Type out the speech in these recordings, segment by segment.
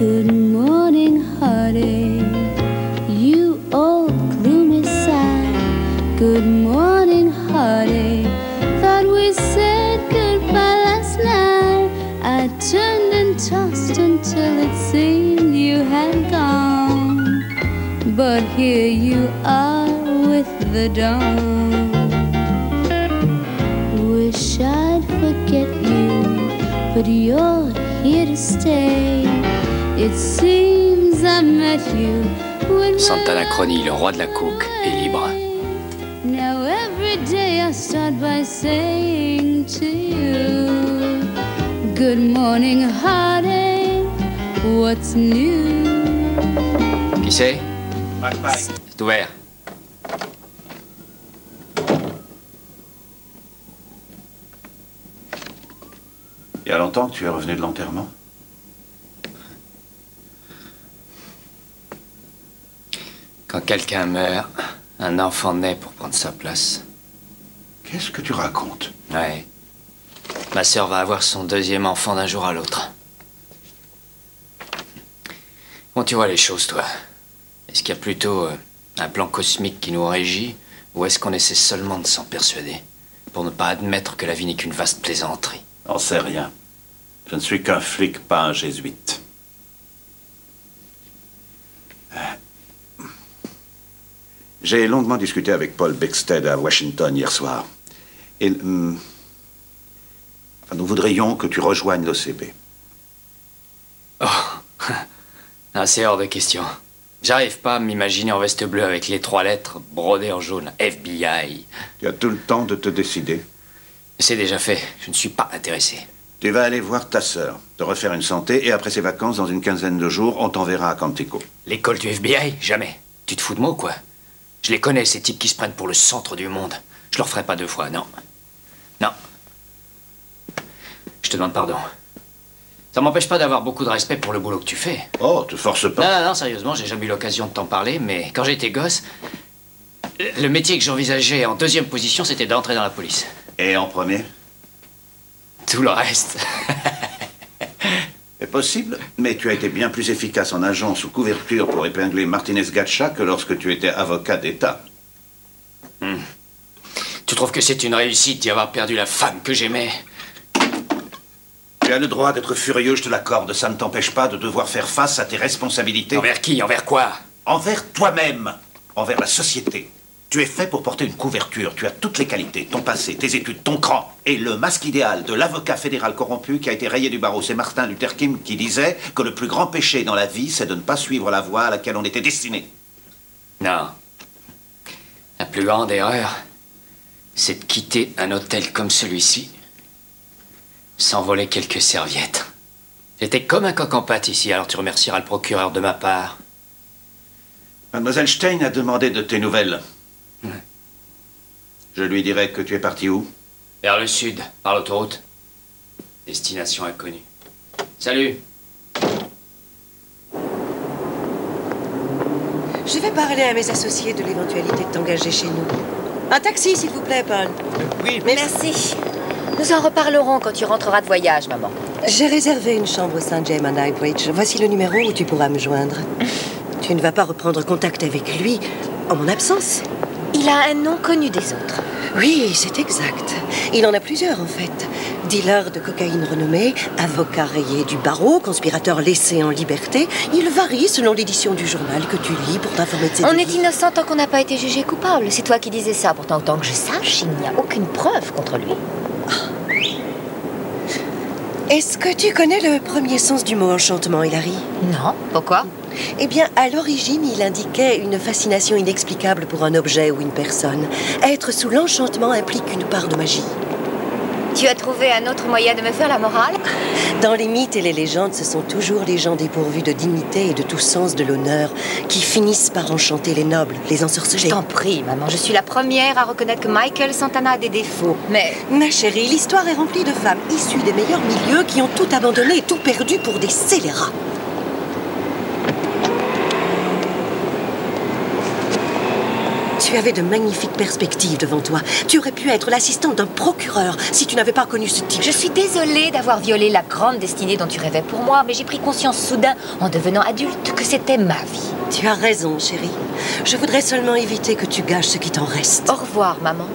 Good morning, heartache, you old gloomy sigh. Good morning, heartache, thought we said goodbye last night. I turned and tossed until it seemed you had gone, but here you are with the dawn. Wish I'd forget you, but you're here to stay. It seems I met you when Santana Crony, le roi de la coke, est libre. Now every day I start by saying to you, good morning, heartache, what's new? Qui c'est? C'est ouvert. Il y a longtemps que tu es revenu de l'enterrement? Quand quelqu'un meurt, un enfant naît pour prendre sa place. Qu'est-ce que tu racontes? Ouais. Ma sœur va avoir son deuxième enfant d'un jour à l'autre. Bon, tu vois les choses, toi. Est-ce qu'il y a plutôt un plan cosmique qui nous régit, ou est-ce qu'on essaie seulement de s'en persuader, pour ne pas admettre que la vie n'est qu'une vaste plaisanterie? J'en sais rien. Je ne suis qu'un flic, pas un jésuite. J'ai longuement discuté avec Paul Bexted à Washington hier soir. Et nous voudrions que tu rejoignes l'OCP. Oh, ah, c'est hors de question. J'arrive pas à m'imaginer en veste bleue avec les 3 lettres brodées en jaune. FBI. Tu as tout le temps de te décider. C'est déjà fait. Je ne suis pas intéressé. Tu vas aller voir ta sœur, te refaire une santé, et après ses vacances, dans une quinzaine de jours, on t'enverra à Quantico. L'école du FBI? Jamais. Tu te fous de moi ou quoi? Je les connais, ces types qui se prennent pour le centre du monde. Je leur ferai pas 2 fois, non. Non. Je te demande pardon. Ça m'empêche pas d'avoir beaucoup de respect pour le boulot que tu fais. Oh, te force pas. Non, sérieusement, j'ai jamais eu l'occasion de t'en parler, mais quand j'étais gosse, le métier que j'envisageais en deuxième position, c'était d'entrer dans la police. Et en premier? Tout le reste. C'est possible, mais tu as été bien plus efficace en agent sous couverture pour épingler Martinez-Gacha que lorsque tu étais avocat d'État. Tu trouves que c'est une réussite d'y avoir perdu la femme que j'aimais? Tu as le droit d'être furieux, je te l'accorde. Ça ne t'empêche pas de devoir faire face à tes responsabilités. Envers qui? Envers quoi? Envers toi-même. Envers la société. Tu es fait pour porter une couverture. Tu as toutes les qualités. Ton passé, tes études, ton cran. Et le masque idéal de l'avocat fédéral corrompu qui a été rayé du barreau. C'est Martin Luther King qui disait que le plus grand péché dans la vie, c'est de ne pas suivre la voie à laquelle on était destiné. Non. La plus grande erreur, c'est de quitter un hôtel comme celui-ci sans voler quelques serviettes. J'étais comme un coq en pâte ici, alors tu remercieras le procureur de ma part. Mademoiselle Stein a demandé de tes nouvelles. Je lui dirai que tu es parti où? Vers le sud, par l'autoroute. Destination inconnue. Salut. Je vais parler à mes associés de l'éventualité de t'engager chez nous. Un taxi, s'il vous plaît, Paul. Oui. Merci. Nous en reparlerons quand tu rentreras de voyage, maman. J'ai réservé une chambre au St. James à Knightbridge. Voici le numéro où tu pourras me joindre. Tu ne vas pas reprendre contact avec lui en mon absence. Il a un nom connu des autres. Oui, c'est exact. Il en a plusieurs, en fait. Dealer de cocaïne renommé, avocat rayé du barreau, conspirateur laissé en liberté. Il varie selon l'édition du journal que tu lis pour t'informer de ses On est délits. innocent tant qu'on n'a pas été jugé coupable. C'est toi qui disais ça. Pourtant, autant que je sache, il n'y a aucune preuve contre lui. Est-ce que tu connais le premier sens du mot enchantement, Hilary? Non. Pourquoi? Eh bien, à l'origine, il indiquait une fascination inexplicable pour un objet ou une personne. Être sous l'enchantement implique une part de magie. Tu as trouvé un autre moyen de me faire la morale? Dans les mythes et les légendes, ce sont toujours les gens dépourvus de dignité et de tout sens de l'honneur qui finissent par enchanter les nobles, les ensorceler. Je t'en prie, maman. Je suis la première à reconnaître que Michael Santana a des défauts. Mais Ma chérie, l'histoire est remplie de femmes issues des meilleurs milieux qui ont tout abandonné et tout perdu pour des scélérats. Tu Tu avais de magnifiques perspectives devant toi. Tu aurais pu être l'assistante d'un procureur si tu n'avais pas connu ce type. Je suis désolée d'avoir violé la grande destinée dont tu rêvais pour moi, mais j'ai pris conscience soudain, en devenant adulte, que c'était ma vie. Tu as raison, chérie. Je voudrais seulement éviter que tu gâches ce qui t'en reste. Au revoir, maman.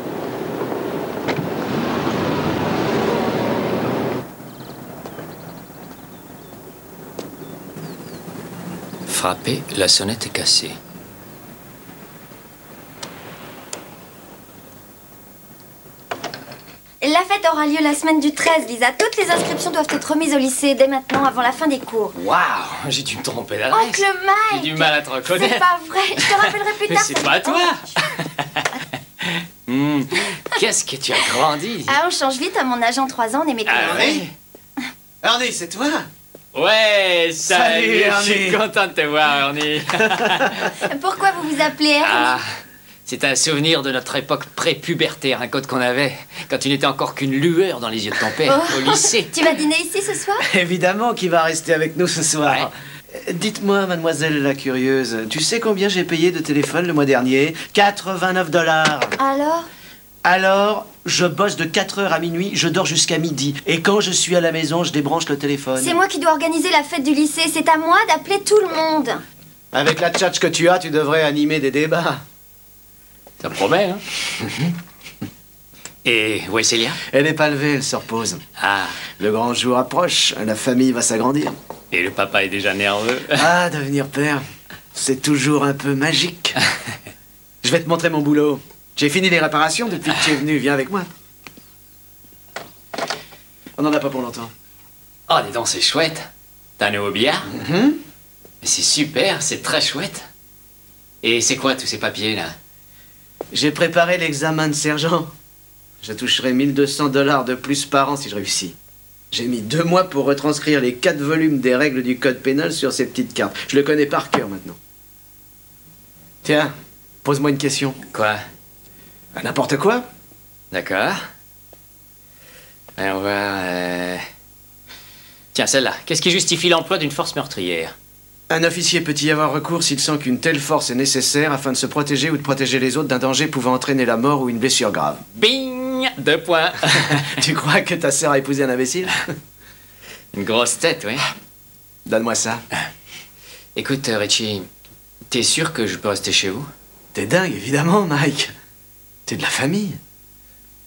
Frappé, la sonnette est cassée. La fête aura lieu la semaine du 13, Lisa. Toutes les inscriptions doivent être remises au lycée dès maintenant, avant la fin des cours. Waouh, j'ai dû me tromper d'adresse. Oncle Mike! J'ai du mal à te reconnaître. C'est pas vrai, je te rappellerai plus Mais tard. c'est pas toi. Qu'est-ce que tu as grandi. Ah, on change vite, à mon âge en 3 ans, on est mécontent. Ah oui. Ernie, c'est toi? Ouais, salut, Salut, je suis Ernie. content de te voir, Ernie. Pourquoi vous vous appelez Ernie? Ah, c'est un souvenir de notre époque pré-pubertaire, un code qu'on avait, quand tu n'étais encore qu'une lueur dans les yeux de ton père, Oh. au lycée. Tu vas dîner ici ce soir? Évidemment qu'il va rester avec nous ce soir. Dites-moi, mademoiselle la curieuse, tu sais combien j'ai payé de téléphone le mois dernier? 89 $. Alors? Alors, je bosse de 4 heures à minuit, je dors jusqu'à midi. Et quand je suis à la maison, je débranche le téléphone. C'est moi qui dois organiser la fête du lycée, c'est à moi d'appeler tout le monde. Avec la tchatche que tu as, tu devrais animer des débats. Ça promet, hein. Et où est Célia? Elle n'est pas levée, elle se repose. Ah, Le grand jour approche, la famille va s'agrandir. et le papa est déjà nerveux. Ah, devenir père, c'est toujours un peu magique. Je vais te montrer mon boulot. J'ai fini les réparations depuis que tu es venu. Viens avec moi. On n'en a pas pour longtemps. Oh, dis donc, c'est chouette. T'as un nouveau billard? Mhm. Mais c'est super, c'est très chouette. Et c'est quoi tous ces papiers, là? J'ai préparé l'examen de sergent. Je toucherai 1200 $ de plus par an si je réussis. J'ai mis 2 mois pour retranscrire les 4 volumes des règles du code pénal sur ces petites cartes. Je le connais par cœur maintenant. Tiens, pose-moi une question. Quoi? N'importe quoi. D'accord. On va... Tiens, celle-là. Qu'est-ce qui justifie l'emploi d'une force meurtrière? Un officier peut y avoir recours s'il sent qu'une telle force est nécessaire afin de se protéger ou de protéger les autres d'un danger pouvant entraîner la mort ou une blessure grave. Bing! 2 points. Tu crois que ta sœur a épousé un imbécile? Une grosse tête, oui. Donne-moi ça. Écoute, Richie, t'es sûr que je peux rester chez vous? T'es dingue, évidemment, Mike. T'es de la famille.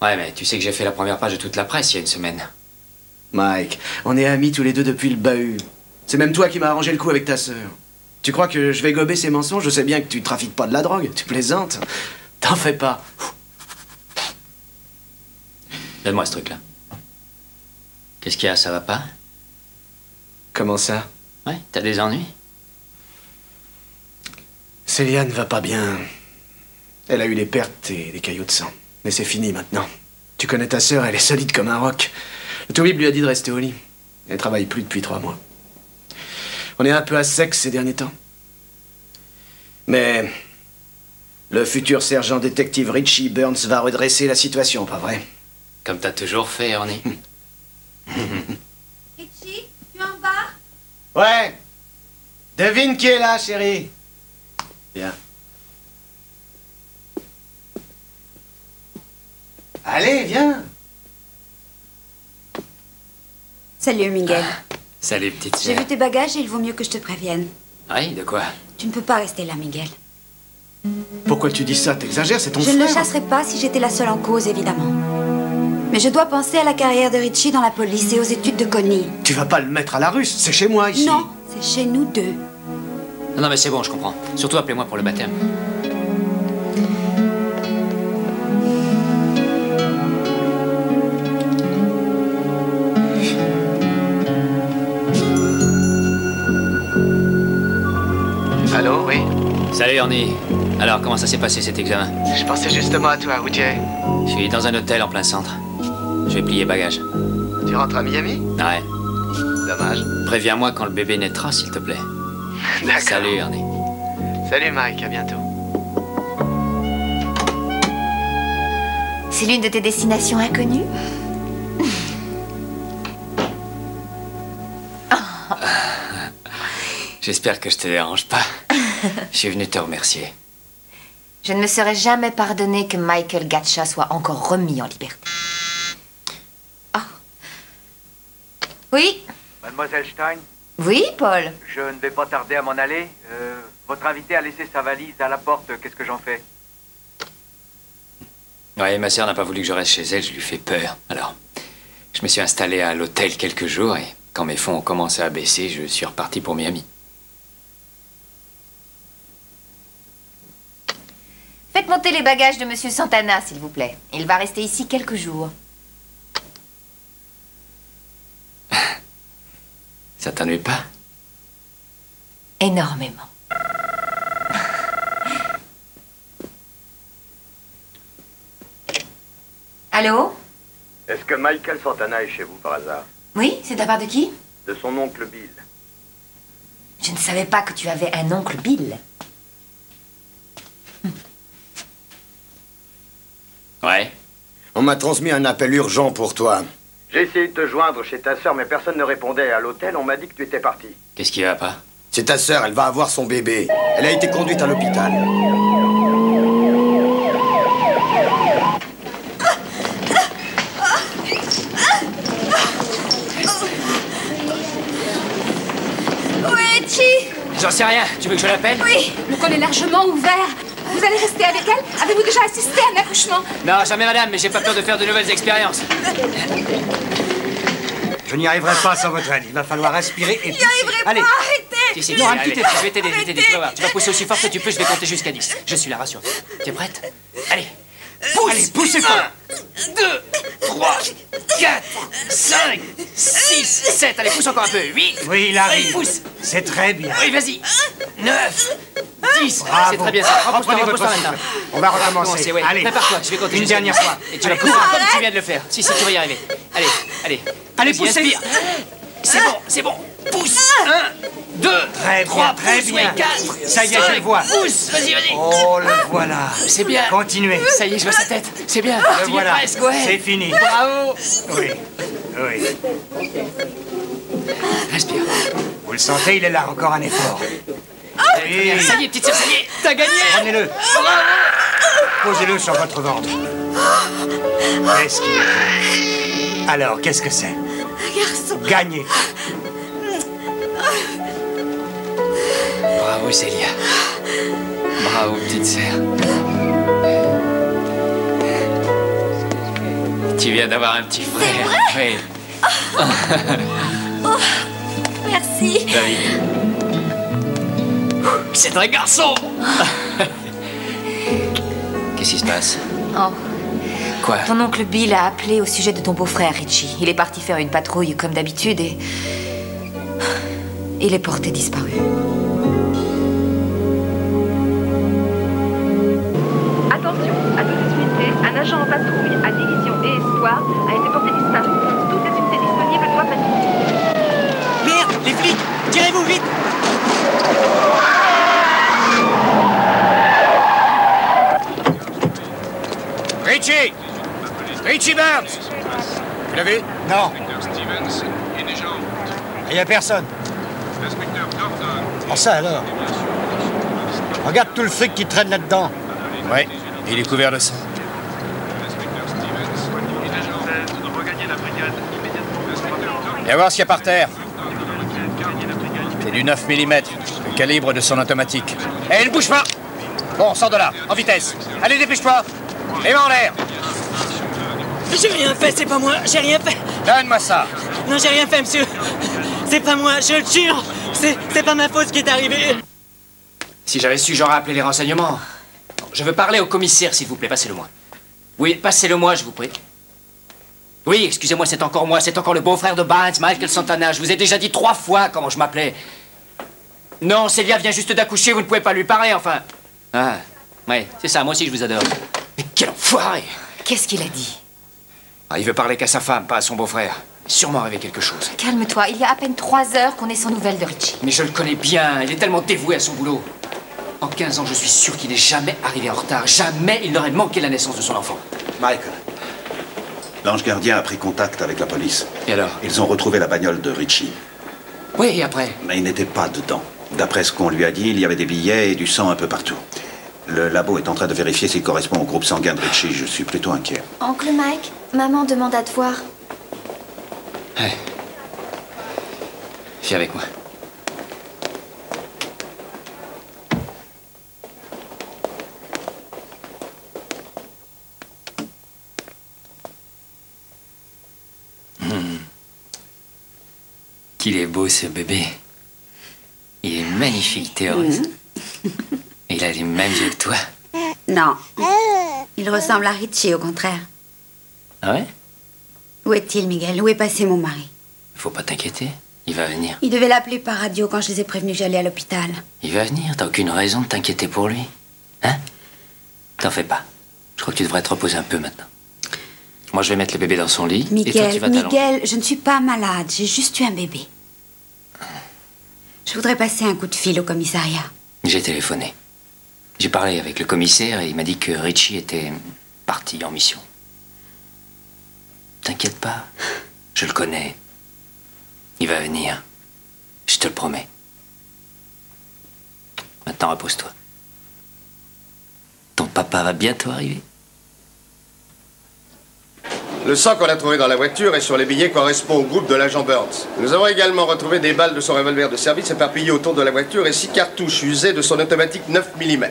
Ouais, mais tu sais que j'ai fait la première page de toute la presse il y a une semaine. Mike, on est amis tous les deux depuis le bahut. C'est même toi qui m'as arrangé le coup avec ta sœur. Tu crois que je vais gober ces mensonges? Je sais bien que tu trafiques pas de la drogue. Tu plaisantes. T'en fais pas. Donne-moi ce truc-là. Qu'est-ce qu'il y a, ça va pas? Comment ça? Ouais, t'as des ennuis? Célia ne va pas bien. Elle a eu des pertes et des caillots de sang. Mais c'est fini maintenant. Tu connais ta sœur, elle est solide comme un roc. Le toubib lui a dit de rester au lit. Elle travaille plus depuis 3 mois. On est un peu à sec ces derniers temps. Mais le futur sergent détective Richie Burns va redresser la situation, pas vrai? Comme t'as toujours fait, Ernie. Richie, tu en bas? Ouais. Devine qui est là, chérie. Viens. Allez, viens. Salut Miguel. Salut, petite J'ai sœur. vu tes bagages et il vaut mieux que je te prévienne. Oui, de quoi? Tu ne peux pas rester là, Miguel. Pourquoi tu dis ça? T'exagères, c'est ton Je frère. ne le chasserai pas si j'étais la seule en cause, évidemment. Mais je dois penser à la carrière de Richie dans la police et aux études de Connie. Tu vas pas le mettre à la russe, c'est chez moi ici. Non, c'est chez nous deux. Non, mais c'est bon, je comprends. Surtout appelez-moi pour le baptême. Allô, oui. Salut, Ernie. Alors, comment ça s'est passé cet examen? Je pensais justement à toi, où tu es? Je suis dans un hôtel en plein centre. Je vais plier bagages. Tu rentres à Miami? Ouais. Dommage. Préviens-moi quand le bébé naîtra, s'il te plaît. D'accord. Salut, Ernie. Salut Mike, à bientôt. C'est l'une de tes destinations inconnues? J'espère que je te dérange pas. Je suis venu te remercier. Je ne me serais jamais pardonné que Michael Gatcha soit encore remis en liberté. Ah. Oui? Mademoiselle Stein? Oui, Paul? Je ne vais pas tarder à m'en aller. Votre invité a laissé sa valise à la porte. Qu'est-ce que j'en fais? Ouais, ma sœur n'a pas voulu que je reste chez elle, je lui fais peur. Alors, je me suis installé à l'hôtel quelques jours et quand mes fonds ont commencé à baisser, je suis reparti pour Miami. Faites monter les bagages de Monsieur Santana, s'il vous plaît. Il va rester ici quelques jours. Ça t'ennuie pas? Énormément. Allô? Est-ce que Michael Santana est chez vous par hasard? Oui, c'est de la part de qui? De son oncle Bill. Je ne savais pas que tu avais un oncle Bill. Ouais. On m'a transmis un appel urgent pour toi. J'ai essayé de te joindre chez ta sœur, mais personne ne répondait. À l'hôtel, on m'a dit que tu étais parti. Qu'est-ce qui va pas? C'est ta sœur, elle va avoir son bébé. Elle a été conduite à l'hôpital. Où est Chi? J'en sais rien. Tu veux que je l'appelle? Oui, le col est largement ouvert. Vous allez rester avec elle? Avez-vous déjà assisté à un accouchement? Non, jamais madame, mais j'ai pas peur de faire de nouvelles expériences. Je n'y arriverai pas sans votre aide. Il va falloir respirer et... J'y arriverai pas, allez. arrêtez! Si, non, un petit effort. Je vais t'aider, tu vas voir. Tu vas pousser aussi fort que tu peux, je vais compter jusqu'à 10. Je suis là, rassure. Tu es prête? Allez. Pousse! Allez, poussez fort! 1, 2, 3, 4, 5, 6, 7. Allez, pousse encore un peu. 8. Oui, il Allez, arrive. pousse. C'est très bien. Oui, vas-y. 9, 10. Bravo. C'est très bien ça. Reprenez votre maintenant. souffle. On va recommencer. Ouais. Allez. Prépare-toi, je vais compter Une jusqu'à dernière 10. fois. Et tu vas Allez. pousser comme tu viens de le faire. Si, tu vas y arriver. Allez, allez. Allez, Vas-y, poussez. inspire. C'est bon, c'est bon. Pousse. 1, 2, Très 3, bien, très pousse, bien. 4, Ça y est, je le vois. Pousse, vas-y, vas-y. Oh, le voilà. C'est bien. Continuez. Ça y est, je vois sa tête. C'est bien. Le Tu y es voilà. presque, ouais. C'est fini. Bravo. Oui. Oui. Respire. Vous le sentez, il est là. Encore un effort. Oui. Ça y est, petite sœur, ça y est. T'as gagné. Prenez-le. Posez-le sur votre ventre. Qu'est-ce qu'il est beau. Alors, qu'est-ce que c'est? Un garçon. Gagné. Bravo, Célia. Bravo, petite sœur. Tu viens d'avoir un petit frère. Oui. Oh, merci. David. C'est un garçon. Qu'est-ce qui se passe? Oh. Quoi? Ton oncle Bill a appelé au sujet de ton beau-frère, Richie. Il est parti faire une patrouille comme d'habitude et... il est porté disparu. Attention, à toutes les unités, un agent en patrouille à Division et Espoir a été porté disparu. Toutes les unités disponibles doivent être... Merde, les flics! Tirez-vous vite! Richie! Richie Burns! Vous l'avez? Non. Il n'y a personne. Oh, ça alors. Regarde tout le fric qui traîne là-dedans. Ouais, il est couvert de sang. Viens voir ce qu'il y a par terre. C'est du 9 mm, le calibre de son automatique. Eh, ne bouge pas! Bon, sors de là, en vitesse. Allez, dépêche-toi! Les mains en l'air! J'ai rien fait, c'est pas moi, j'ai rien fait. Donne-moi ça! Non, j'ai rien fait, monsieur. C'est pas moi, je le jure. C'est pas ma faute ce qui est arrivé. Si j'avais su, j'aurais appelé les renseignements. Je veux parler au commissaire, s'il vous plaît. Passez-le-moi. Oui, passez-le-moi, je vous prie. Oui, excusez-moi, c'est encore moi. C'est encore le beau-frère de Barnes, Michael Santana. Je vous ai déjà dit 3 fois comment je m'appelais. Non, Célia vient juste d'accoucher, vous ne pouvez pas lui parler, enfin. Ah, ouais, c'est ça, moi aussi je vous adore. Mais quel enfoiré! Qu'est-ce qu'il a dit? Ah, il veut parler qu'à sa femme, pas à son beau-frère. Sûrement arrivé quelque chose. Calme-toi, il y a à peine 3 heures qu'on est sans nouvelles de Richie. Mais je le connais bien, il est tellement dévoué à son boulot. En 15 ans, je suis sûr qu'il n'est jamais arrivé en retard. Jamais il n'aurait manqué la naissance de son enfant. Michael, l'ange gardien a pris contact avec la police. Et alors? Ils ont retrouvé la bagnole de Richie. Oui, et après? Mais il n'était pas dedans. D'après ce qu'on lui a dit, il y avait des billets et du sang un peu partout. Le labo est en train de vérifier s'il correspond au groupe sanguin de Ritchie. Je suis plutôt inquiet. Oncle Mike, maman demande à te voir. Ouais. Viens avec moi. Qu'il est beau, ce bébé. Il est magnifique, Théodore. Il a les mêmes yeux que toi. Non. Il ressemble à Ritchie, au contraire. Ah ouais? Où est-il, Miguel? Où est passé mon mari? Faut pas t'inquiéter. Il va venir. Il devait l'appeler par radio quand je les ai prévenus que j'allais à l'hôpital. Il va venir. T'as aucune raison de t'inquiéter pour lui. Hein? T'en fais pas. Je crois que tu devrais te reposer un peu maintenant. Moi, je vais mettre le bébé dans son lit. Et toi, tu vas t'allonger. Miguel, je ne suis pas malade. J'ai juste eu un bébé. Je voudrais passer un coup de fil au commissariat. J'ai téléphoné. J'ai parlé avec le commissaire et il m'a dit que Ritchie était parti en mission. T'inquiète pas. Je le connais. Il va venir. Je te le promets. Maintenant, repose-toi. Ton papa va bientôt arriver. Le sang qu'on a trouvé dans la voiture et sur les billets correspond au groupe de l'agent Burns. Nous avons également retrouvé des balles de son revolver de service éparpillées autour de la voiture et 6 cartouches usées de son automatique 9 mm.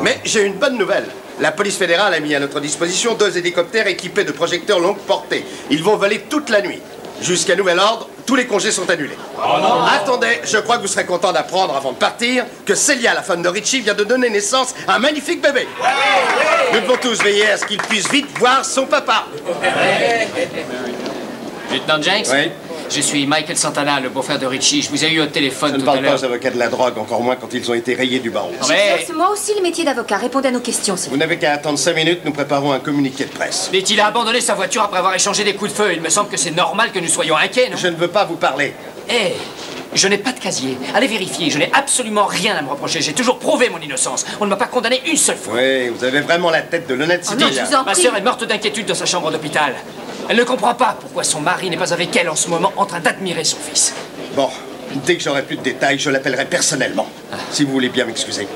Mais j'ai une bonne nouvelle. La police fédérale a mis à notre disposition 2 hélicoptères équipés de projecteurs longue portée. Ils vont voler toute la nuit. Jusqu'à nouvel ordre, tous les congés sont annulés. Oh non. Attendez, je crois que vous serez content d'apprendre avant de partir que Celia, la femme de Ritchie, vient de donner naissance à un magnifique bébé. Nous devons tous veiller à ce qu'il puisse vite voir son papa. Lieutenant Jenks? Oui. Je suis Michael Santana, le beau-frère de Ritchie. Je vous ai eu au téléphone tout à l'heure. Je ne parle pas aux avocats de la drogue, encore moins quand ils ont été rayés du barreau. J'exerce moi aussi le métier d'avocat. Répondez à nos questions, s'il vous plaît. Vous n'avez qu'à attendre 5 minutes, nous préparons un communiqué de presse. Mais il a abandonné sa voiture après avoir échangé des coups de feu. Il me semble que c'est normal que nous soyons inquiets, non? Je ne veux pas vous parler. Hé, je n'ai pas de casier. Allez vérifier. Je n'ai absolument rien à me reprocher. J'ai toujours prouvé mon innocence. On ne m'a pas condamné une seule fois. Oui, vous avez vraiment la tête de l'honnête citoyen. Ma sœur est morte d'inquiétude dans sa chambre d'hôpital. Elle ne comprend pas pourquoi son mari n'est pas avec elle en ce moment en train d'admirer son fils. Bon, dès que j'aurai plus de détails, je l'appellerai personnellement. Si vous voulez bien m'excuser.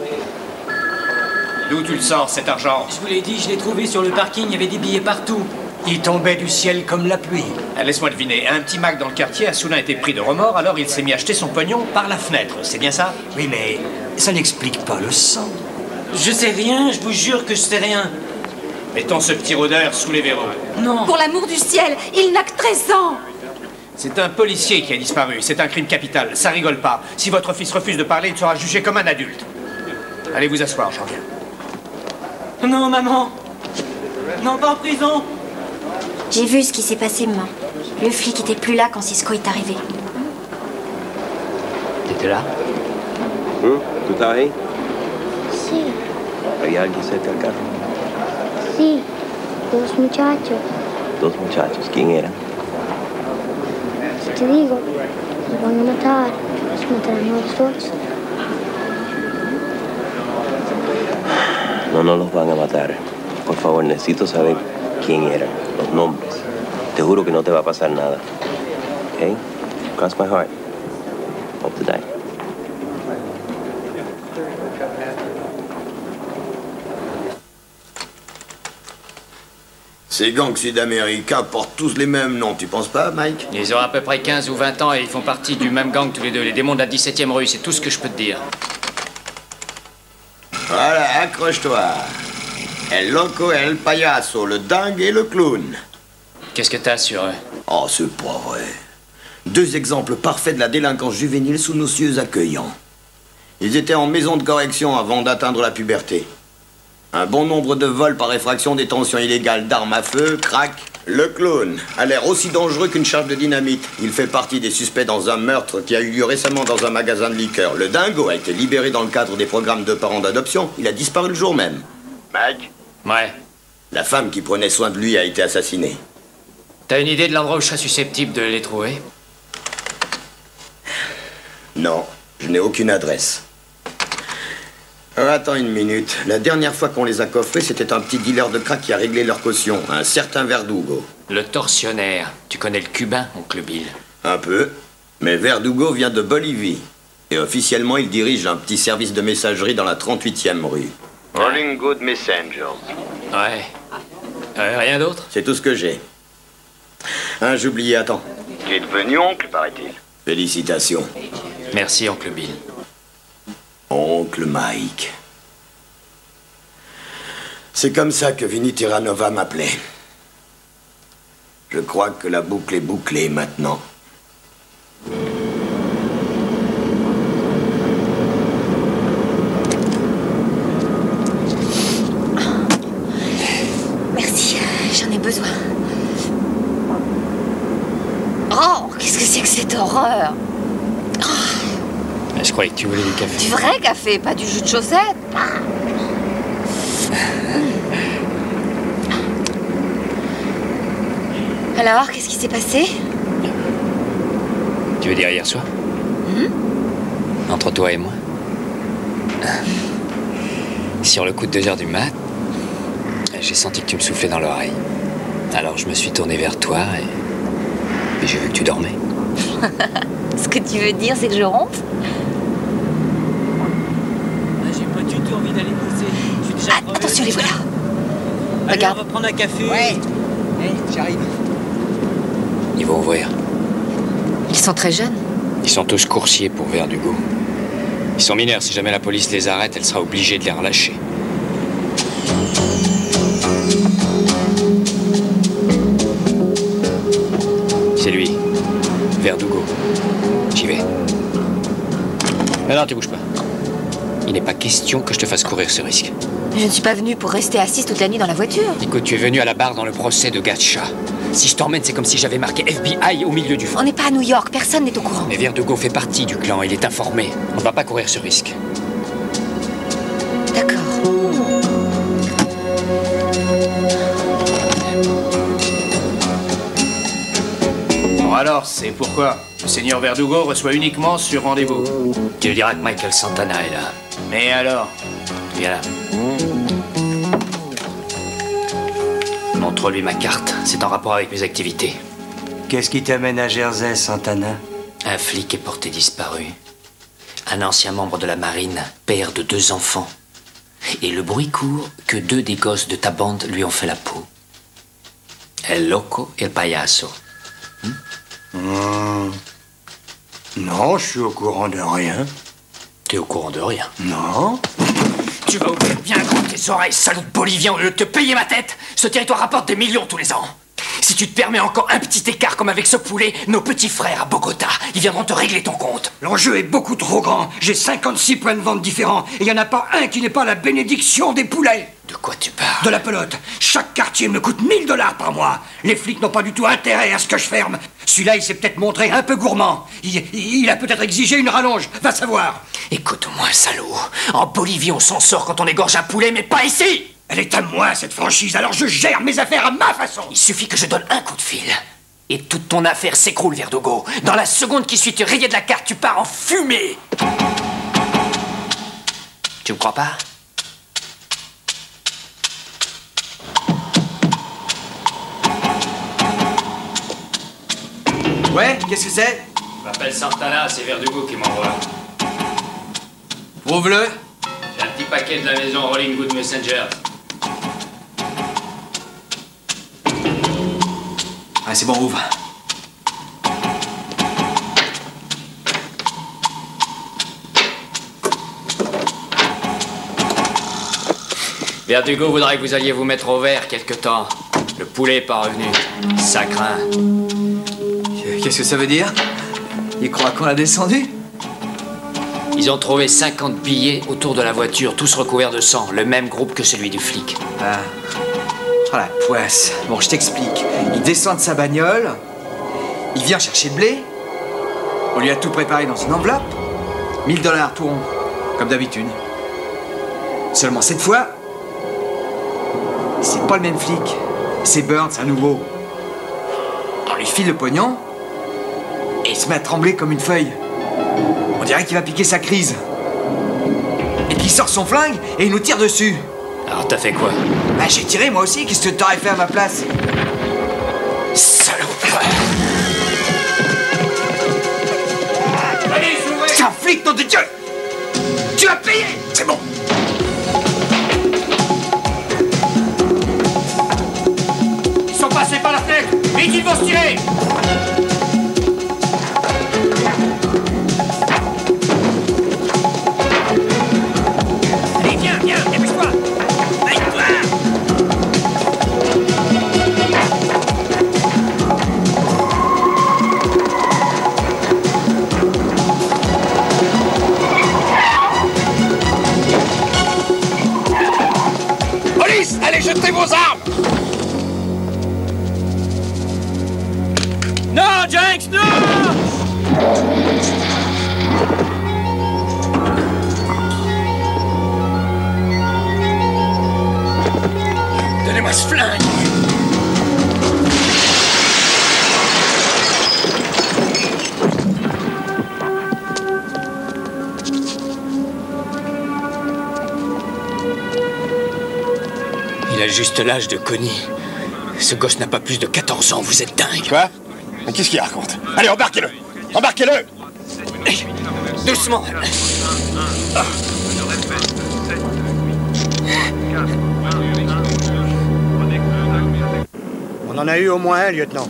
D'où tu le sors, cet argent? Je vous l'ai dit, je l'ai trouvé sur le parking, il y avait des billets partout. Il tombait du ciel comme la pluie. Laisse-moi deviner, un petit Mac dans le quartier a soudain été pris de remords, alors il s'est mis à acheter son pognon par la fenêtre, c'est bien ça? Oui, mais ça n'explique pas le sang. Je sais rien, je vous jure que je sais rien. Mettons ce petit rôdeur sous les verrous. Non. Pour l'amour du ciel, il n'a que 13 ans. C'est un policier qui a disparu. C'est un crime capital. Ça rigole pas. Si votre fils refuse de parler, il sera jugé comme un adulte. Allez vous asseoir, j'en viens. Non, maman. Non, pas en prison. J'ai vu ce qui s'est passé, maman. Le flic était plus là quand Cisco est arrivé. T'étais là? ¿Tú estabas ahí? Sí, ¿Había alguien cerca del carro? sí, 2 muchachos. 2 muchachos. ¿Quién eran? Si te digo, nos van a matar, nos matarán a los dos. No los van a matar. Por favor, necesito saber quién eran, los nombres. Te juro que no te va a pasar nada. ¿Ok? Cross my heart. Hope to die. Ces gangs sud-américains portent tous les mêmes noms, tu penses pas, Mike? Ils ont à peu près 15 ou 20 ans et ils font partie du même gang tous les deux, les démons de la 17e rue, c'est tout ce que je peux te dire. Voilà, accroche-toi. El Loco et El Payaso, le dingue et le clown. Qu'est-ce que t'as sur eux? Oh, c'est pas vrai. 2 exemples parfaits de la délinquance juvénile sous nos cieux accueillants. Ils étaient en maison de correction avant d'atteindre la puberté. Un bon nombre de vols par effraction, détention illégale d'armes à feu, crack. Le clown a l'air aussi dangereux qu'une charge de dynamite. Il fait partie des suspects dans un meurtre qui a eu lieu récemment dans un magasin de liqueurs. Le dingo a été libéré dans le cadre des programmes de parents d'adoption. Il a disparu le jour même. Mike? Ouais. La femme qui prenait soin de lui a été assassinée. T'as une idée de l'endroit où je serais susceptible de les trouver? Non, je n'ai aucune adresse. Attends une minute. La dernière fois qu'on les a coffrés, c'était un petit dealer de crack qui a réglé leur caution, un certain Verdugo. Le tortionnaire. Tu connais le cubain, oncle Bill? Un peu. Mais Verdugo vient de Bolivie. Et officiellement, il dirige un petit service de messagerie dans la 38e rue. Rolling Good Messengers. Ouais. Rien d'autre? C'est tout ce que j'ai. Hein, j'oubliais, attends. Tu es devenu oncle, paraît-il. Félicitations. Merci, oncle Bill. Oncle Mike. C'est comme ça que Vinny Terranova m'appelait. Je crois que la boucle est bouclée maintenant. Merci, j'en ai besoin. Oh, qu'est-ce que c'est que cette horreur? Je croyais que tu voulais du café. Du vrai café, pas du jus de chaussette. Alors, qu'est-ce qui s'est passé? Tu veux dire hier soir? Entre toi et moi? Sur le coup de 2h du mat, j'ai senti que tu me soufflais dans l'oreille. Alors je me suis tourné vers toi et j'ai vu que tu dormais. Ce que tu veux dire, c'est que je ronfle? J'ai pas du tout envie d'aller pousser. Je suis déjà crevé. Attention, les voilà. Allez, Regarde. on va prendre un café. Ouais. J'arrive. Ils vont ouvrir. Ils sont très jeunes. Ils sont tous coursiers pour Verdugo. Ils sont mineurs. Si jamais la police les arrête, elle sera obligée de les relâcher. C'est lui. Verdugo. J'y vais. Non, tu bouges pas. Il n'est pas question que je te fasse courir ce risque. Je ne suis pas venue pour rester assise toute la nuit dans la voiture. Écoute, tu es venu à la barre dans le procès de Gatsha. Si je t'emmène, c'est comme si j'avais marqué FBI au milieu du front. On n'est pas à New York, personne n'est au courant. Mais Verdugo fait partie du clan, il est informé. On ne va pas courir ce risque. D'accord. Bon alors, c'est pourquoi le seigneur Verdugo reçoit uniquement sur rendez-vous. Tu diras que Michael Santana est là. Mais alors? Viens là. Montre-lui ma carte. C'est en rapport avec mes activités. Qu'est-ce qui t'amène à Jersey, Santana? Un flic est porté disparu. Un ancien membre de la marine, père de 2 enfants. Et le bruit court que 2 des gosses de ta bande lui ont fait la peau. El Loco et el Payaso. Non, je suis au courant de rien. T'es au courant de rien? Non. Tu vas ouvrir bien grand tes oreilles, salaud de bolivien, au lieu de te payer ma tête. Ce territoire rapporte des millions tous les ans. Si tu te permets encore un petit écart comme avec ce poulet, nos petits frères à Bogota, ils viendront te régler ton compte. L'enjeu est beaucoup trop grand. J'ai 56 points de vente différents et il n'y en a pas un qui n'est pas la bénédiction des poulets. De quoi tu parles? De la pelote. Chaque quartier me coûte 1000 $ par mois. Les flics n'ont pas du tout intérêt à ce que je ferme. Celui-là, il s'est peut-être montré un peu gourmand. Il a peut-être exigé une rallonge. Va savoir. Écoute-moi, salaud. En Bolivie, on s'en sort quand on égorge un poulet, mais pas ici. Elle est à moi, cette franchise, alors je gère mes affaires à ma façon. Il suffit que je donne un coup de fil. Et toute ton affaire s'écroule, Verdugo. Dans la seconde qui suit, tu rayé de la carte, tu pars en fumée. Tu me crois pas? Ouais, qu'est-ce que c'est? Je m'appelle Santana, c'est Verdugo qui m'envoie. Prouve-le. J'ai un petit paquet de la maison Rolling Good Messenger. Ah, c'est bon, ouvre. Verdugo voudrait que vous alliez vous mettre au vert quelque temps. Le poulet est pas revenu. Ça craint. Qu'est-ce que ça veut dire? Il croit qu'on l'a descendu? Ils ont trouvé 50 billets autour de la voiture, tous recouverts de sang. Le même groupe que celui du flic. Ah. Oh la poisse. Bon, je t'explique. Il descend de sa bagnole. Il vient chercher le blé. On lui a tout préparé dans une enveloppe. 1000 $ tout rond. Comme d'habitude. Seulement cette fois, c'est pas le même flic. C'est Burns, à nouveau. On lui file le pognon. Et il se met à trembler comme une feuille. On dirait qu'il va piquer sa crise. Et puis il sort son flingue et il nous tire dessus. Alors t'as fait quoi? Bah j'ai tiré moi aussi, qu'est-ce que t'aurais fait à ma place? Salaud! Allez, c'est un flic, nom de Dieu! Tu as payé! C'est bon! dit qu'ils vont se tirer! Allez, viens, viens, dépêche-toi! Aide-toi! Police, allez, jetez vos armes! Non, Jenks, non! Donnez-moi ce flingue! Il a juste l'âge de Connie. Ce gosse n'a pas plus de 14 ans, vous êtes dingue. Quoi? Mais qu'est-ce qu'il raconte? Allez, embarquez-le! Embarquez-le! Doucement! On en a eu au moins un, lieutenant.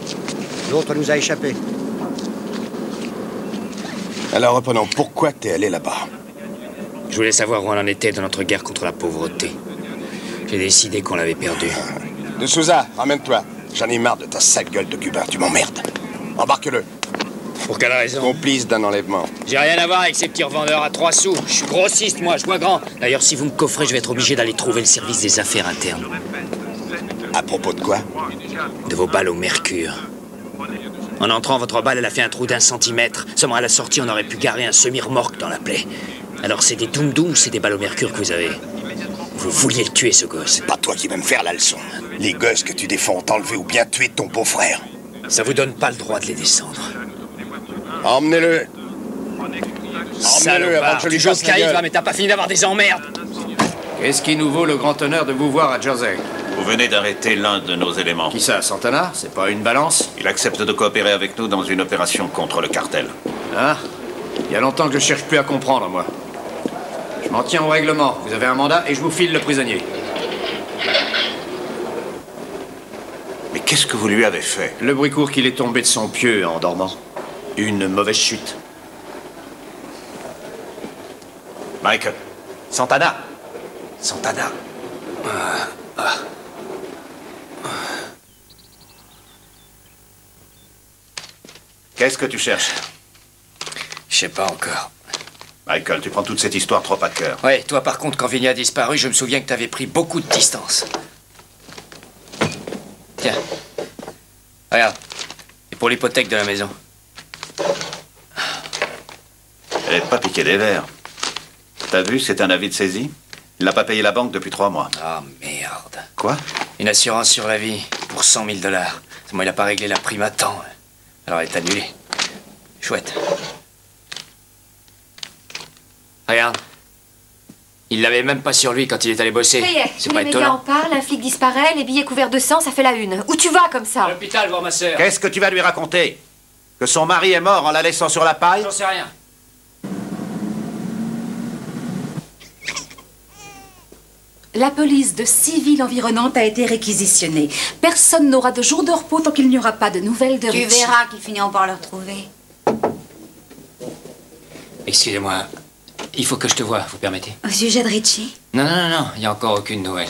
L'autre nous a échappé. Alors reprenons, pourquoi t'es allé là-bas? Je voulais savoir où on en était dans notre guerre contre la pauvreté. J'ai décidé qu'on l'avait perdu. De Souza, ramène-toi. J'en ai marre de ta sale gueule de cubain, tu m'emmerdes. Embarque-le. Pour quelle raison? Complice d'un enlèvement. J'ai rien à voir avec ces petits revendeurs à 3 sous. Je suis grossiste, moi, je vois grand. D'ailleurs, si vous me coffrez, je vais être obligé d'aller trouver le service des affaires internes. À propos de quoi? De vos balles au mercure. En entrant, votre balle, elle a fait un trou d'1 centimètre. Seulement à la sortie, on aurait pu garer un semi-remorque dans la plaie. Alors c'est des doum-doum ou c'est des balles au mercure que vous avez? Vous vouliez le tuer, ce gosse. Pas toi qui vas me faire la leçon. Les gosses que tu défends ont enlevé ou bien tué ton beau-frère. Ça vous donne pas le droit de les descendre. Emmenez-le. Emmenez-le avant que je lui fasse la gueule. Mais t'as pas fini d'avoir des emmerdes. Qu'est-ce qui nous vaut le grand honneur de vous voir à Jersey? Vous venez d'arrêter l'un de nos éléments. Qui ça, Santana? C'est pas une balance? Il accepte de coopérer avec nous dans une opération contre le cartel. Ah, il y a longtemps que je cherche plus à comprendre, moi. Je m'en tiens au règlement. Vous avez un mandat et je vous file le prisonnier. Mais qu'est-ce que vous lui avez fait? Le bruit court qu'il est tombé de son pieu en dormant. Une mauvaise chute. Michael. Santana. Santana. Qu'est-ce que tu cherches? Je sais pas encore. Michael, tu prends toute cette histoire trop à cœur. Ouais, toi par contre, quand Vinny a disparu, je me souviens que t'avais pris beaucoup de distance. Tiens. Regarde. Et pour l'hypothèque de la maison. Elle n'a pas piqué des verres. T'as vu, c'est un avis de saisie. Il n'a pas payé la banque depuis 3 mois. Ah, merde. Quoi? Une assurance sur la vie pour 100 000 $. Moi, il n'a pas réglé la prime à temps. Alors elle est annulée. Chouette. Regarde. Il l'avait même pas sur lui quand il est allé bosser. Ça y est, C'est tous pas les médias en étonnant. parlent, un flic disparaît, les billets couverts de sang, ça fait la une. Où tu vas comme ça? À l'hôpital, voir ma sœur. Qu'est-ce que tu vas lui raconter? Que son mari est mort en la laissant sur la paille? J'en sais rien. La police de 6 villes environnantes a été réquisitionnée. Personne n'aura de jour de repos tant qu'il n'y aura pas de nouvelles de Tu Richie. verras qu'ils finiront par le retrouver. Excusez-moi. Il faut que je te voie, vous permettez? Au sujet de Richie? Non, non, non, non. Il n'y a encore aucune nouvelle.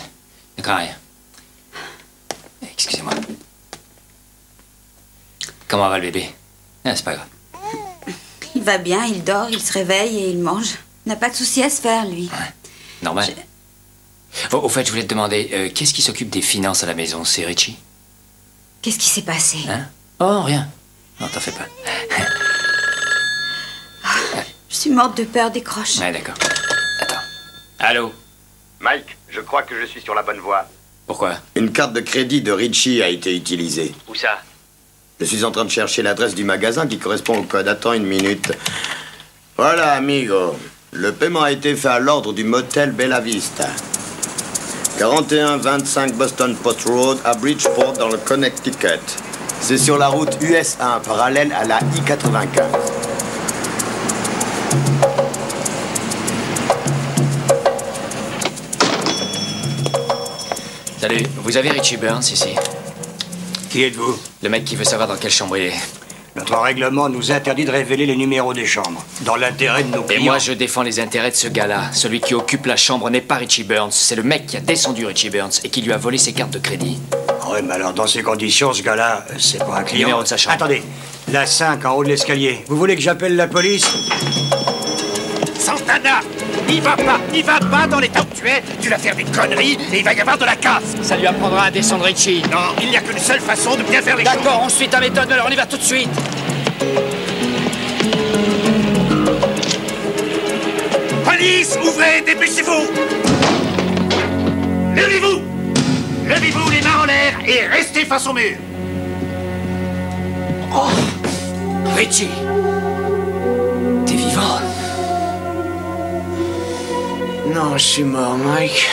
D'accord, rien. Excusez-moi. Comment va le bébé? Ah, c'est pas grave. Il va bien, il dort, il se réveille et il mange. Il n'a pas de souci à se faire, lui. Normal. Au fait, je voulais te demander, qu'est-ce qui s'occupe des finances à la maison? C'est Richie? Qu'est-ce qui s'est passé? Hein? Oh, rien. Non, t'en fais pas. Je suis morte de peur, décroche. Ouais, d'accord. Attends. Allô? Mike, je crois que je suis sur la bonne voie. Pourquoi? Une carte de crédit de Richie a été utilisée. Où ça? Je suis en train de chercher l'adresse du magasin qui correspond au code. Attends une minute. Voilà, amigo. Le paiement a été fait à l'ordre du motel Bella Vista. 4125 Boston Post Road à Bridgeport dans le Connecticut. C'est sur la route US 1, parallèle à la I-95. Salut, vous avez Richie Burns ici? Qui êtes-vous? Le mec qui veut savoir dans quelle chambre il est. Notre règlement nous interdit de révéler les numéros des chambres, dans l'intérêt de nos clients. Et moi, je défends les intérêts de ce gars-là. Celui qui occupe la chambre n'est pas Richie Burns. C'est le mec qui a descendu Richie Burns et qui lui a volé ses cartes de crédit. Ouais, mais alors, dans ces conditions, ce gars-là, c'est pas un client. Numéro de sa chambre. Attendez, la 5 en haut de l'escalier. Vous voulez que j'appelle la police? Santana, n'y va pas dans l'état où tu es. Tu vas faire des conneries et il va y avoir de la casse. Ça lui apprendra à descendre Richie. Non, il n'y a qu'une seule façon de bien faire les choses. D'accord, on suit ta méthode, alors on y va tout de suite. Police, ouvrez, dépêchez-vous. Levez-vous. Levez-vous les mains en l'air et restez face au mur. Oh, Richie, t'es vivant? Non, je suis mort, Mike.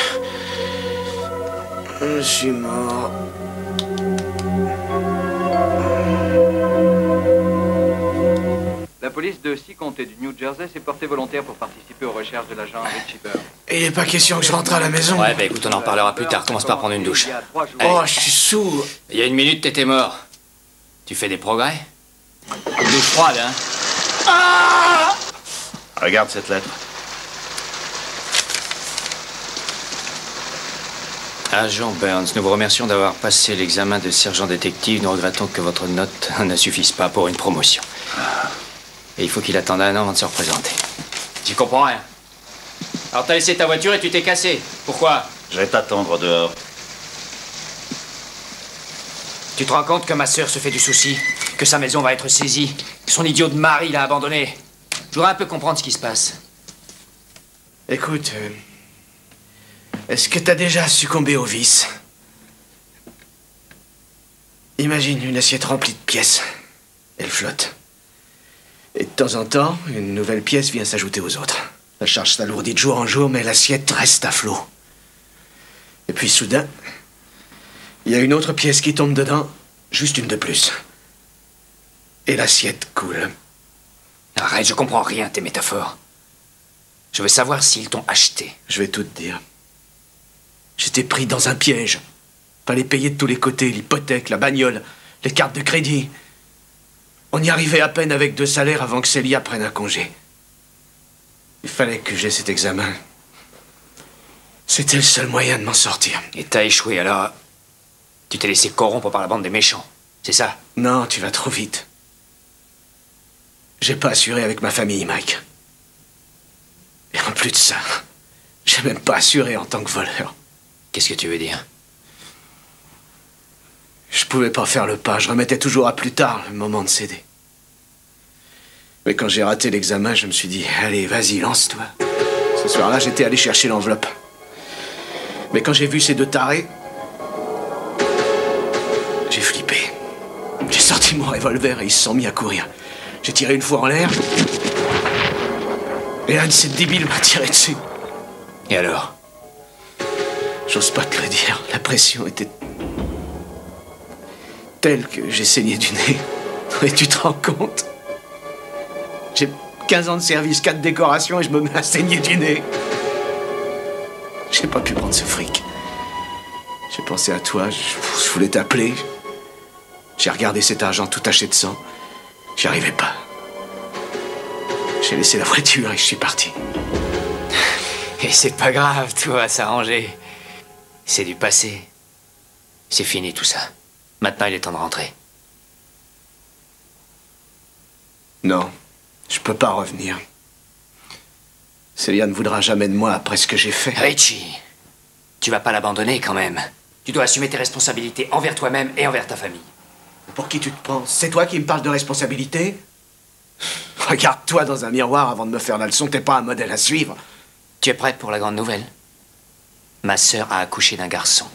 Je suis mort. La police de 6 comtés du New Jersey s'est portée volontaire pour participer aux recherches de l'agent Richie Burns. Il n'est pas question que je rentre à la maison. Ouais, bah écoute, on en parlera plus tard. Commence par prendre une douche. Oh, je suis sourd. Il y a 1 minute, t'étais mort. Tu fais des progrès? Une douche froide, hein? Ah! Regarde cette lettre. Agent Burns, nous vous remercions d'avoir passé l'examen de sergent détective. Nous regrettons que votre note ne suffise pas pour une promotion. Et il faut qu'il attende 1 an avant de se représenter. J'y comprends rien. Alors t'as laissé ta voiture et tu t'es cassé. Pourquoi? Je vais t'attendre dehors. Tu te rends compte que ma sœur se fait du souci? Que sa maison va être saisie? Que son idiot de mari l'a abandonnée? Je voudrais un peu comprendre ce qui se passe. Écoute, est-ce que t'as déjà succombé au vice? Imagine une assiette remplie de pièces. Elle flotte. Et de temps en temps, une nouvelle pièce vient s'ajouter aux autres. La charge s'alourdit de jour en jour, mais l'assiette reste à flot. Et puis soudain, il y a une autre pièce qui tombe dedans, juste une de plus. Et l'assiette coule. Arrête, je comprends rien, tes métaphores. Je veux savoir s'ils t'ont acheté. Je vais tout te dire. J'étais pris dans un piège. Fallait payer de tous les côtés, l'hypothèque, la bagnole, les cartes de crédit. On y arrivait à peine avec 2 salaires avant que Célia prenne un congé. Il fallait que j'aie cet examen. C'était le seul moyen de m'en sortir. Et t'as échoué, alors... Tu t'es laissé corrompre par la bande des méchants, c'est ça? Non, tu vas trop vite. J'ai pas assuré avec ma famille, Mike. Et en plus de ça, j'ai même pas assuré en tant que voleur. Qu'est-ce que tu veux dire? Je pouvais pas faire le pas, je remettais toujours à plus tard le moment de céder. Mais quand j'ai raté l'examen, je me suis dit, allez, vas-y, lance-toi. Ce soir-là, j'étais allé chercher l'enveloppe. Mais quand j'ai vu ces 2 tarés, j'ai flippé. J'ai sorti mon revolver et ils se sont mis à courir. J'ai tiré une fois en l'air. Et un de ces débiles m'a tiré dessus. Et alors? J'ose pas te le dire. La pression était telle que j'ai saigné du nez. Et tu te rends compte? J'ai 15 ans de service, 4 décorations et je me mets à saigner du nez. J'ai pas pu prendre ce fric. J'ai pensé à toi, je voulais t'appeler. J'ai regardé cet argent tout taché de sang. J'y arrivais pas. J'ai laissé la voiture et je suis parti. Et c'est pas grave, tout va s'arranger. C'est du passé. C'est fini tout ça. Maintenant, il est temps de rentrer. Non, je peux pas revenir. Célia ne voudra jamais de moi après ce que j'ai fait. Richie, tu vas pas l'abandonner quand même. Tu dois assumer tes responsabilités envers toi-même et envers ta famille. Pour qui tu te prends? C'est toi qui me parles de responsabilité? Regarde-toi dans un miroir avant de me faire la leçon, t'es pas un modèle à suivre. Tu es prête pour la grande nouvelle? Ma sœur a accouché d'un garçon.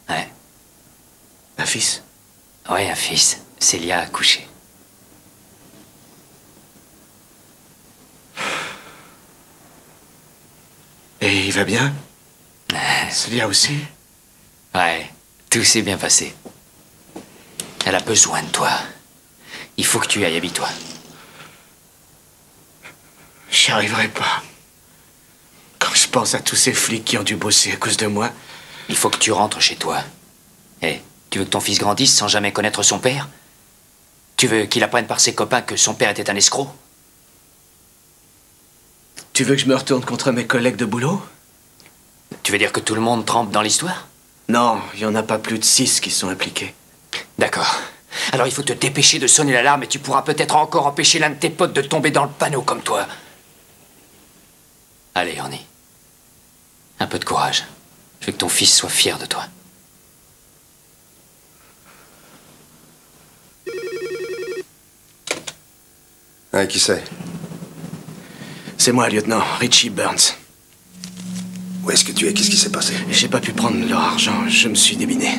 Ouais. Un fils? Ouais, un fils. Célia a accouché. Et il va bien? Célia aussi? Ouais, tout s'est bien passé. Elle a besoin de toi. Il faut que tu y ailles, habille-toi. J'y arriverai pas. Quand je pense à tous ces flics qui ont dû bosser à cause de moi... Il faut que tu rentres chez toi. Hé, Tu veux que ton fils grandisse sans jamais connaître son père? Tu veux qu'il apprenne par ses copains que son père était un escroc? Tu veux que je me retourne contre mes collègues de boulot? Tu veux dire que tout le monde trempe dans l'histoire? Non, il n'y en a pas plus de 6 qui sont impliqués. D'accord. Alors il faut te dépêcher de sonner l'alarme et tu pourras peut-être encore empêcher l'un de tes potes de tomber dans le panneau comme toi. Allez, Ernie. Un peu de courage. Je veux que ton fils soit fier de toi. Hein, qui c'est? C'est moi, lieutenant. Richie Burns. Où est-ce que tu es? Qu'est-ce qui s'est passé? J'ai pas pu prendre leur argent. Je me suis débiné.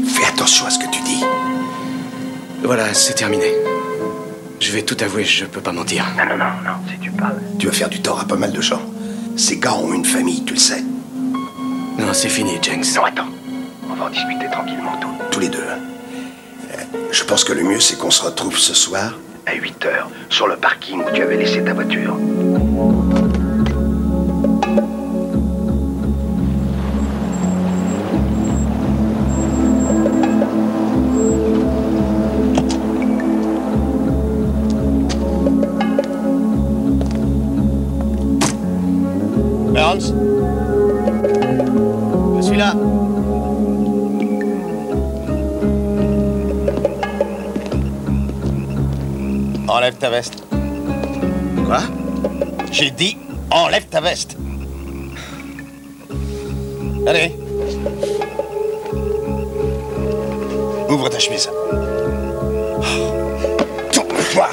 Fais attention à ce que tu dis. Voilà, c'est terminé. Je vais tout avouer, je peux pas mentir. Non, si tu parles. Tu vas faire du tort à pas mal de gens. Ces gars ont une famille, tu le sais. Non, c'est fini, Jenks. Non, attends. On va en discuter tranquillement, Tous les deux. Je pense que le mieux, c'est qu'on se retrouve ce soir. À 8 heures, sur le parking où tu avais laissé ta voiture. Burns? Je suis là. Enlève ta veste. Quoi? J'ai dit, enlève ta veste. Allez. Ouvre ta chemise. Tourne-toi.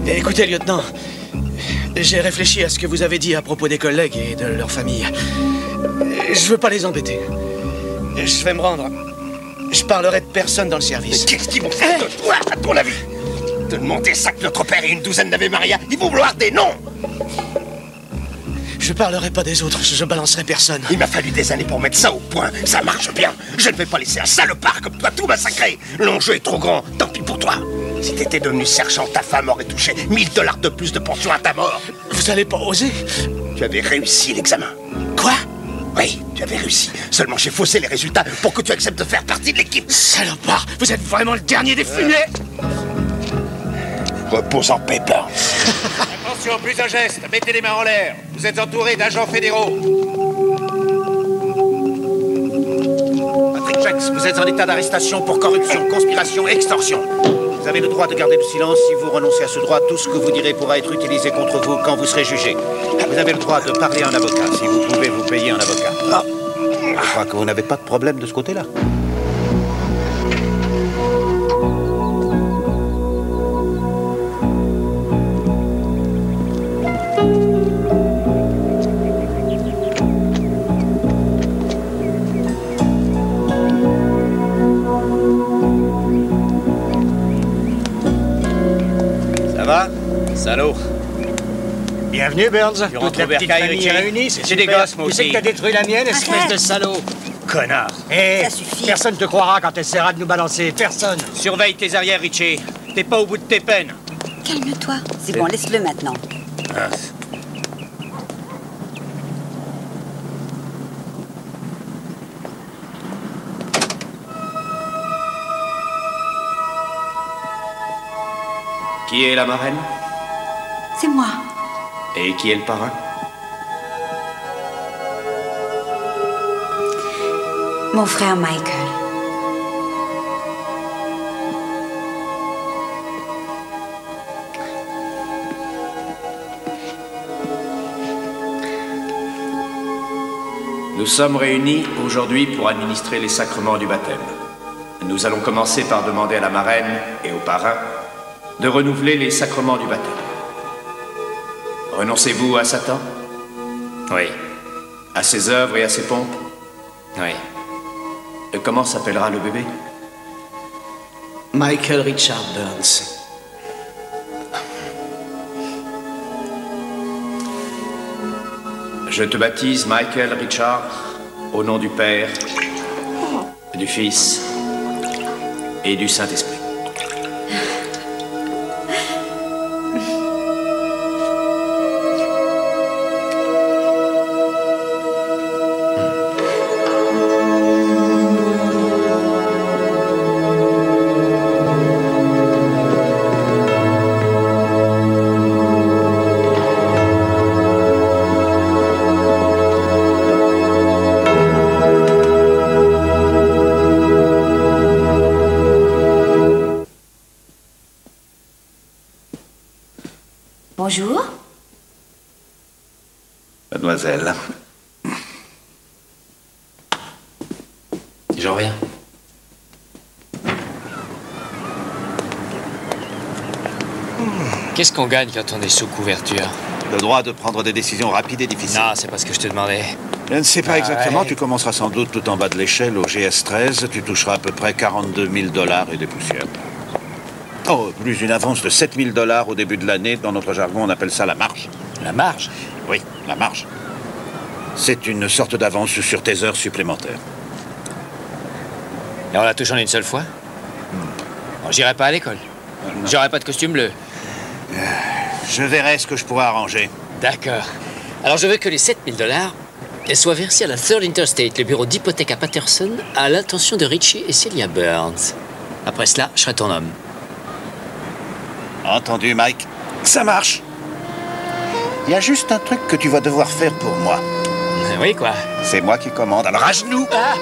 Écoutez, lieutenant, j'ai réfléchi à ce que vous avez dit à propos des collègues et de leur famille. Je veux pas les embêter. Je vais me rendre. Je parlerai de personne dans le service. Mais qu'est-ce qu'ils vont faire de toi, à ton avis? Te demander ça que notre père et une douzaine d'Ave Maria, ils vont vouloir des noms. Je parlerai pas des autres, je balancerai personne. Il m'a fallu des années pour mettre ça au point. Ça marche bien. Je ne vais pas laisser un salopard comme toi tout massacrer. L'enjeu est trop grand, tant pis pour toi. Si t'étais devenu sergent, ta femme aurait touché $1000 de plus de pension à ta mort. Vous allez pas oser? Tu avais réussi l'examen. Quoi? Oui, tu avais réussi. Seulement j'ai faussé les résultats pour que tu acceptes de faire partie de l'équipe. Salopard, vous êtes vraiment le dernier des funets. Repose en paix, Burns. Attention, plus un geste. Mettez les mains en l'air. Vous êtes entouré d'agents fédéraux. Patrick Jenks, vous êtes en état d'arrestation pour corruption, conspiration, extorsion. Vous avez le droit de garder le silence. Si vous renoncez à ce droit, tout ce que vous direz pourra être utilisé contre vous quand vous serez jugé. Vous avez le droit de parler à un avocat. Si vous pouvez vous payer un avocat. Je crois que vous n'avez pas de problème de ce côté-là. Salaud. Bienvenue, Burns. Tu Toute la petite famille est réunie, c'est des gosses, moi aussi. Tu sais que t'as détruit la mienne, espèce de salaud. Connard. Hé, personne te croira quand t'essaieras de nous balancer. Personne. Surveille tes arrières, Richie. T'es pas au bout de tes peines. Calme-toi. C'est bon, laisse-le maintenant. Ah. Qui est la marraine? C'est moi. Et qui est le parrain? Mon frère Michael. Nous sommes réunis aujourd'hui pour administrer les sacrements du baptême. Nous allons commencer par demander à la marraine et au parrain de renouveler les sacrements du baptême. Renoncez-vous à Satan? Oui. À ses œuvres et à ses pompes? Oui. Et comment s'appellera le bébé? Michael Richard Burns. Je te baptise Michael Richard, au nom du Père, du Fils et du Saint-Esprit. Bonjour. Mademoiselle. Je reviens. Qu'est-ce qu'on gagne quand on est sous couverture? Le droit de prendre des décisions rapides et difficiles. Non, c'est pas ce que je te demandais. Je ne sais pas exactement. Ouais. Tu commenceras sans doute tout en bas de l'échelle au GS13. Tu toucheras à peu près 42 000 $ et des poussières. Oh, plus une avance de 7 000 $ au début de l'année. Dans notre jargon, on appelle ça la marge. La marge? Oui, la marge. C'est une sorte d'avance sur tes heures supplémentaires. Et on la touche en une seule fois? Bon, j'irai pas à l'école. J'aurai pas de costume bleu. Je verrai ce que je pourrai arranger. D'accord. Alors je veux que les 7 000 $ soient versés à la Third Interstate, le bureau d'hypothèque à Patterson, à l'intention de Richie et Celia Burns. Après cela, je serai ton homme. Entendu, Mike. Ça marche. Il y a juste un truc que tu vas devoir faire pour moi. Oui, quoi? C'est moi qui commande, alors à genoux. Ah!